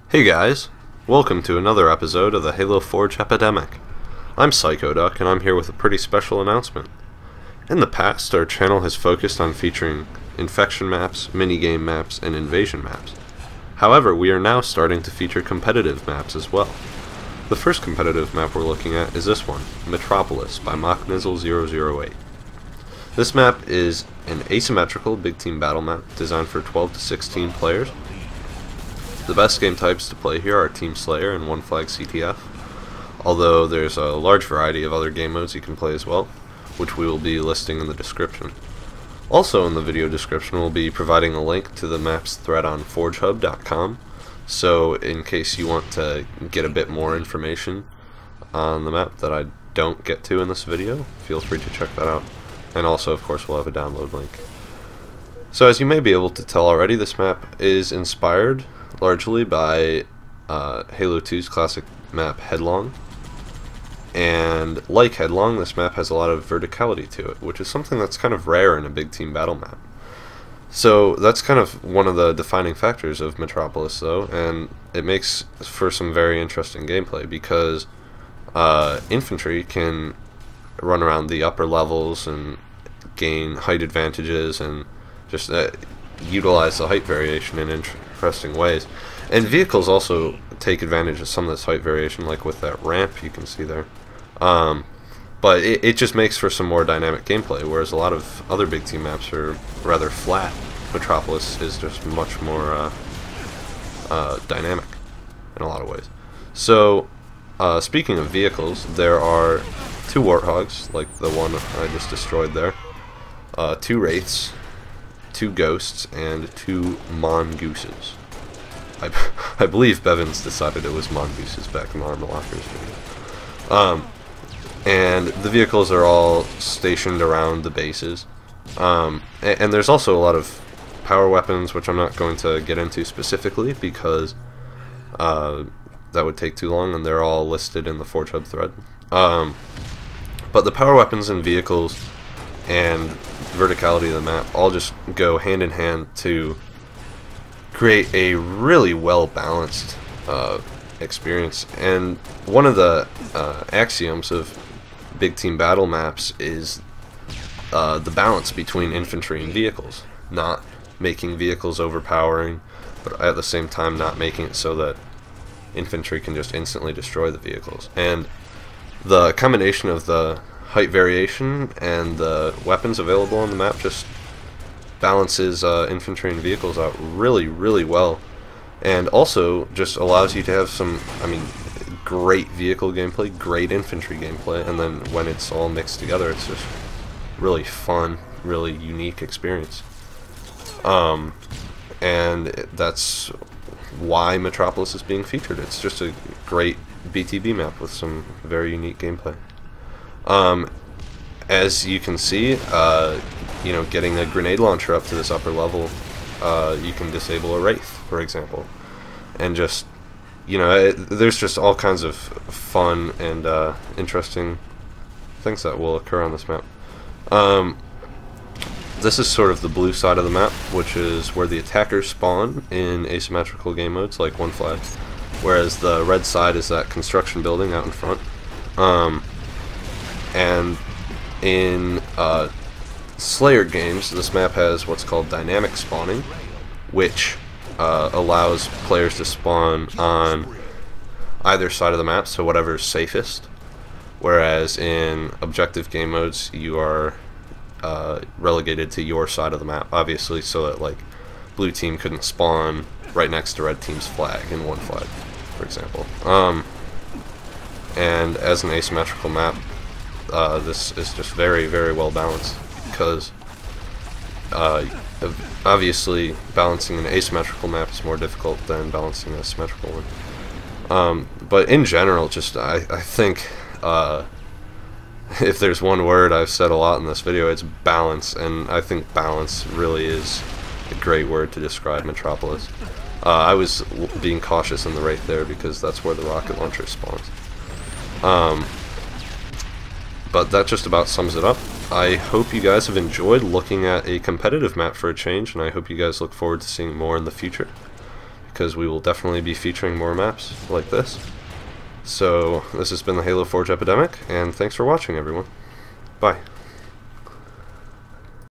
Hey guys, welcome to another episode of the Halo Forge Epidemic. I'm PsychoDuck and I'm here with a pretty special announcement. In the past, our channel has focused on featuring infection maps, minigame maps, and invasion maps. However, we are now starting to feature competitive maps as well. The first competitive map we're looking at is this one, Metropolis by MockNizzle008. This map is an asymmetrical big team battle map designed for 12 to 16 players. The best game types to play here are Team Slayer and One Flag CTF, although there's a large variety of other game modes you can play as well, which we will be listing in the description. Also in the video description we'll be providing a link to the maps thread on ForgeHub.com, so in case you want to get a bit more information on the map that I don't get to in this video, feel free to check that out. And also, of course, we'll have a download link. So as you may be able to tell already, this map is inspired largely by Halo 2's classic map Headlong, and like Headlong, this map has a lot of verticality to it, which is something that's kind of rare in a big team battle map. So that's kind of one of the defining factors of Metropolis though, and it makes for some very interesting gameplay because infantry can run around the upper levels and gain height advantages and just utilize the height variation in interesting ways. And vehicles also take advantage of some of this height variation, like with that ramp you can see there. But it just makes for some more dynamic gameplay, whereas a lot of other big team maps are rather flat. Metropolis is just much more dynamic in a lot of ways. So, speaking of vehicles, there are 2 Warthogs, like the one I just destroyed there, 2 Wraiths, 2 Ghosts, and 2 Mongooses. I believe Bevins decided it was Mongooses back in the Armor Lockers video. And the vehicles are all stationed around the bases. And there's also a lot of power weapons, which I'm not going to get into specifically because that would take too long, and they're all listed in the ForgeHub thread. But the power weapons and vehicles and verticality of the map all just go hand in hand to create a really well balanced experience. And one of the axioms of big team battle maps is the balance between infantry and vehicles, not making vehicles overpowering, but at the same time not making it so that infantry can just instantly destroy the vehicles. And the combination of the height variation and the weapons available on the map just balances infantry and vehicles out really well, and also just allows you to have some, great vehicle gameplay, great infantry gameplay, and then when it's all mixed together it's just really fun, really unique experience. And that's why Metropolis is being featured. It's just a great BTB map with some very unique gameplay. As you can see, getting a grenade launcher up to this upper level, you can disable a Wraith, for example. And just, there's just all kinds of fun and interesting things that will occur on this map. This is sort of the blue side of the map, which is where the attackers spawn in asymmetrical game modes like One Flag, whereas the red side is that construction building out in front. And in Slayer games, this map has what's called dynamic spawning, which allows players to spawn on either side of the map, so whatever's safest, whereas in objective game modes you are relegated to your side of the map, obviously, so that like blue team couldn't spawn right next to red team's flag in One Flag, for example. And as an asymmetrical map, this is just very well balanced, because obviously balancing an asymmetrical map is more difficult than balancing a symmetrical one. But in general, just I think if there's one word I've said a lot in this video, it's balance, and I think balance really is a great word to describe Metropolis. I was being cautious in the Wraith there because that's where the rocket launcher spawns. But that just about sums it up. I hope you guys have enjoyed looking at a competitive map for a change, and I hope you guys look forward to seeing more in the future, because we will definitely be featuring more maps like this. So this has been the Halo Forge Epidemic, and thanks for watching, everyone. Bye.